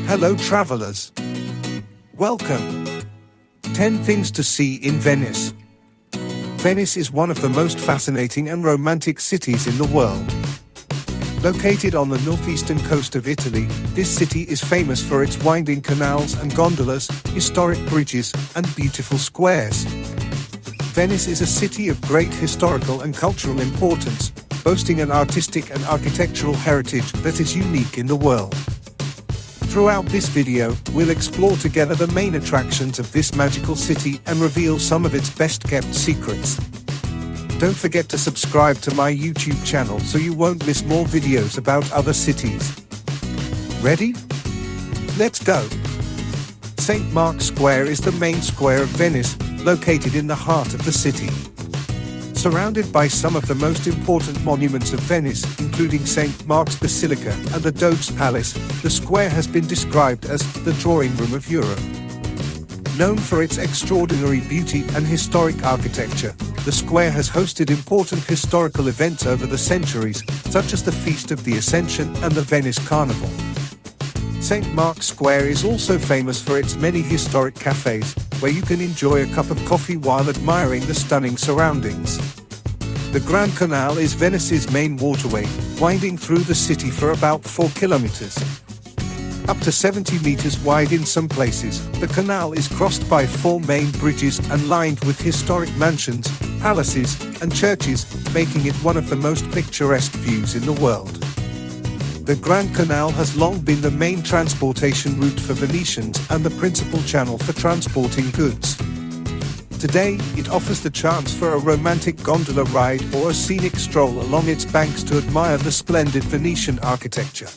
Hello travelers. Welcome. 10 things to see in Venice. Venice is one of the most fascinating and romantic cities in the world. Located on the northeastern coast of Italy, this city is famous for its winding canals and gondolas, historic bridges, and beautiful squares. Venice is a city of great historical and cultural importance, boasting an artistic and architectural heritage that is unique in the world. Throughout this video, we'll explore together the main attractions of this magical city and reveal some of its best-kept secrets. Don't forget to subscribe to my YouTube channel so you won't miss more videos about other cities. Ready? Let's go! St. Mark's Square is the main square of Venice, located in the heart of the city. Surrounded by some of the most important monuments of Venice, including St. Mark's Basilica and the Doge's Palace, the square has been described as the drawing room of Europe. Known for its extraordinary beauty and historic architecture, the square has hosted important historical events over the centuries, such as the Feast of the Ascension and the Venice Carnival. St. Mark's Square is also famous for its many historic cafes, where you can enjoy a cup of coffee while admiring the stunning surroundings. The Grand Canal is Venice's main waterway, winding through the city for about 4 kilometers. Up to 70 meters wide in some places, the canal is crossed by 4 main bridges and lined with historic mansions, palaces, and churches, making it one of the most picturesque views in the world. The Grand Canal has long been the main transportation route for Venetians and the principal channel for transporting goods. Today, it offers the chance for a romantic gondola ride or a scenic stroll along its banks to admire the splendid Venetian architecture.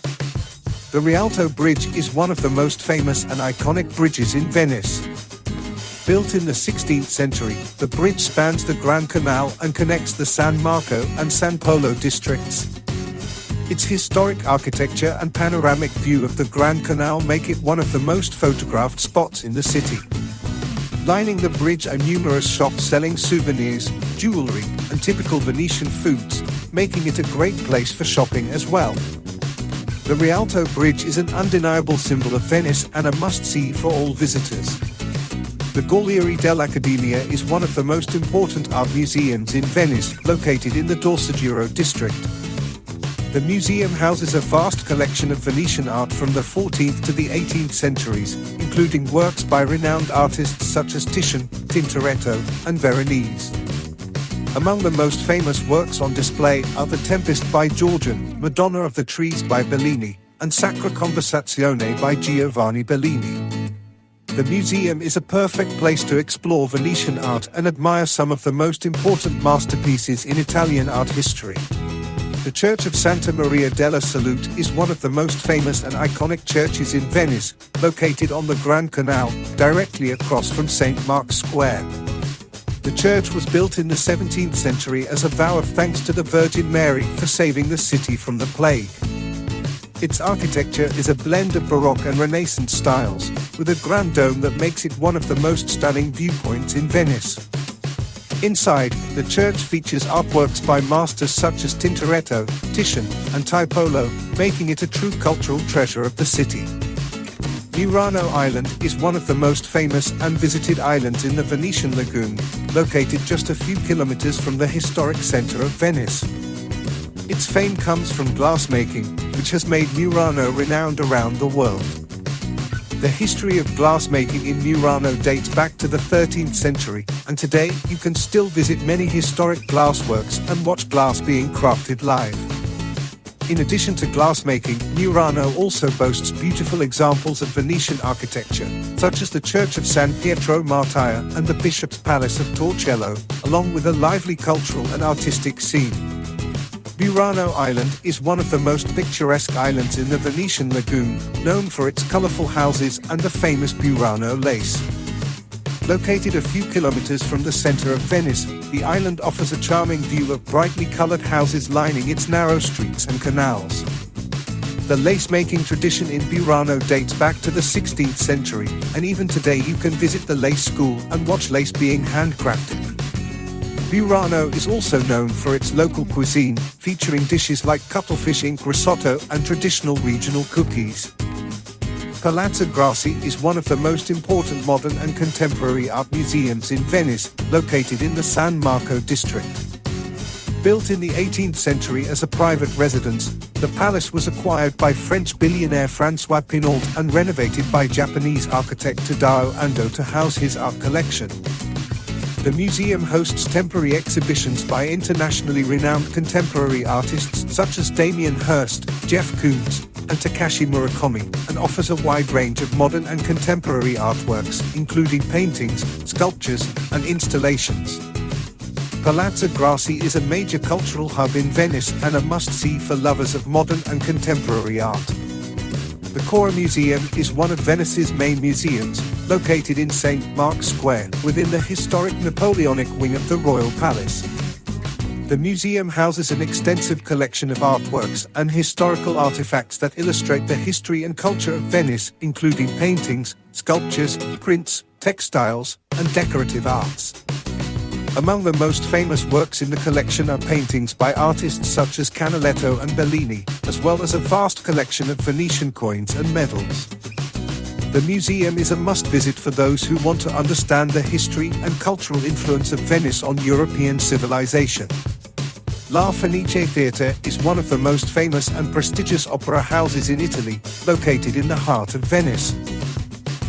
The Rialto Bridge is one of the most famous and iconic bridges in Venice. Built in the 16th century, the bridge spans the Grand Canal and connects the San Marco and San Polo districts. Its historic architecture and panoramic view of the Grand Canal make it one of the most photographed spots in the city. Lining the bridge are numerous shops selling souvenirs, jewelry, and typical Venetian foods, making it a great place for shopping as well. The Rialto Bridge is an undeniable symbol of Venice and a must-see for all visitors. The Gallery dell'Accademia is one of the most important art museums in Venice, located in the Dorsogiro district. The museum houses a vast collection of Venetian art from the 14th to the 18th centuries, including works by renowned artists such as Titian, Tintoretto, and Veronese. Among the most famous works on display are The Tempest by Giorgione, Madonna of the Trees by Bellini, and Sacra Conversazione by Giovanni Bellini. The museum is a perfect place to explore Venetian art and admire some of the most important masterpieces in Italian art history. The Church of Santa Maria della Salute is one of the most famous and iconic churches in Venice, located on the Grand Canal, directly across from St. Mark's Square. The church was built in the 17th century as a vow of thanks to the Virgin Mary for saving the city from the plague. Its architecture is a blend of Baroque and Renaissance styles, with a grand dome that makes it one of the most stunning viewpoints in Venice. Inside, the church features artworks by masters such as Tintoretto, Titian, and Tiepolo, making it a true cultural treasure of the city. Murano Island is one of the most famous and visited islands in the Venetian lagoon, located just a few kilometers from the historic center of Venice. Its fame comes from glassmaking, which has made Murano renowned around the world. The history of glassmaking in Murano dates back to the 13th century, and today you can still visit many historic glassworks and watch glass being crafted live. In addition to glassmaking, Murano also boasts beautiful examples of Venetian architecture, such as the Church of San Pietro Martire and the Bishop's Palace of Torcello, along with a lively cultural and artistic scene. Murano Island is one of the most picturesque islands in the Venetian lagoon, known for its colorful houses and the famous Murano lace. Located a few kilometers from the center of Venice, the island offers a charming view of brightly colored houses lining its narrow streets and canals. The lace-making tradition in Murano dates back to the 16th century, and even today you can visit the lace school and watch lace being handcrafted. Murano is also known for its local cuisine, featuring dishes like cuttlefish ink risotto and traditional regional cookies. Palazzo Grassi is one of the most important modern and contemporary art museums in Venice, located in the San Marco district. Built in the 18th century as a private residence, the palace was acquired by French billionaire François Pinault and renovated by Japanese architect Tadao Ando to house his art collection. The museum hosts temporary exhibitions by internationally renowned contemporary artists such as Damien Hirst, 𝐓𝐵𝐾𝐳𝐲, and Takashi Murakami, and offers a wide range of modern and contemporary artworks, including paintings, sculptures, and installations. Palazzo Grassi is a major cultural hub in Venice and a must-see for lovers of modern and contemporary art. The Cora Museum is one of Venice's main museums, located in St. Mark's Square, within the historic Napoleonic wing of the Royal Palace. The museum houses an extensive collection of artworks and historical artifacts that illustrate the history and culture of Venice, including paintings, sculptures, prints, textiles, and decorative arts. Among the most famous works in the collection are paintings by artists such as Canaletto and Bellini, as well as a vast collection of Venetian coins and medals. The museum is a must-visit for those who want to understand the history and cultural influence of Venice on European civilization. 𝐓𝐴 Theatre is one of the most famous and prestigious opera houses in Italy, located in the heart of Venice.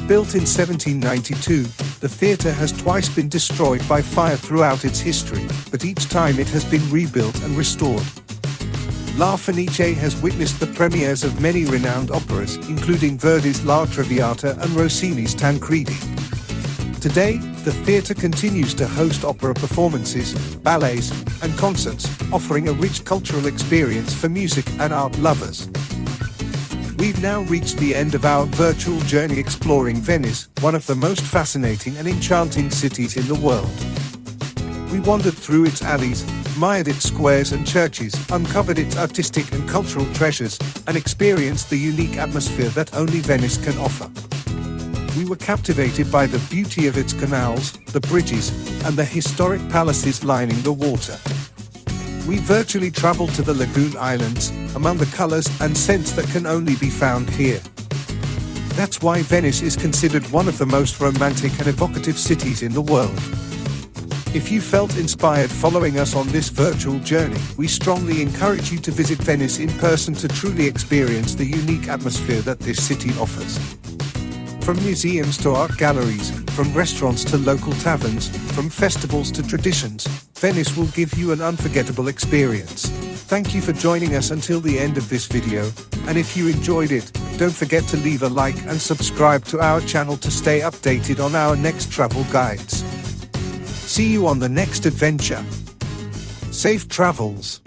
Built in 1792, the theatre has twice been destroyed by fire throughout its history, but each time it has been rebuilt and restored. 𝐓𝐴 has witnessed the premieres of many renowned operas, including Verdi's La Traviata and Rossini's Tancredi. Today, the theatre continues to host opera performances, ballets, and concerts, offering a rich cultural experience for music and art lovers. We've now reached the end of our virtual journey exploring Venice, one of the most fascinating and enchanting cities in the world. We wandered through its alleys, admired its squares and churches, uncovered its artistic and cultural treasures, and experienced the unique atmosphere that only Venice can offer. We were captivated by the beauty of its canals, the bridges, and the historic palaces lining the water. We virtually traveled to the lagoon islands, among the colors and scents that can only be found here. That's why Venice is considered one of the most romantic and evocative cities in the world. If you felt inspired following us on this virtual journey, we strongly encourage you to visit Venice in person to truly experience the unique atmosphere that this city offers. From museums to art galleries, from restaurants to local taverns, from festivals to traditions, Venice will give you an unforgettable experience. Thank you for joining us until the end of this video, and if you enjoyed it, don't forget to leave a like and subscribe to our channel to stay updated on our next travel guides. See you on the next adventure. Safe travels!